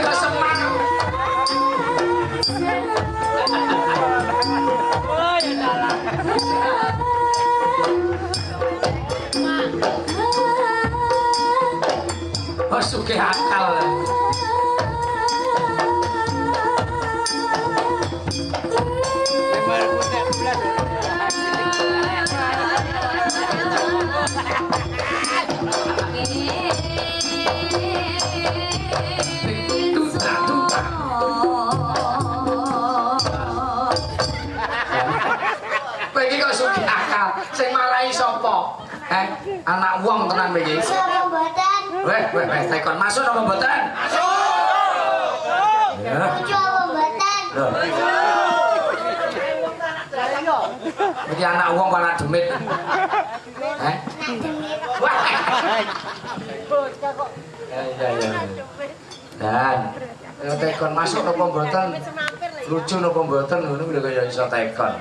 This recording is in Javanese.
Kok semak. Oh ya dalah. Oh sugih akal. Lebar putek bulan. Kowe iki kok sugih akal, sing marahi sapa? Anak wong tenan kowe iki. Mboten. Weh, tekon masuk apa mboten? Masuk. Ya. Coba mboten. Iki anak wong kok anak demit. Wah. Ya. Dan tekon masuk apa mboten? Lucu apa mboten ngono lho kaya iso tekon.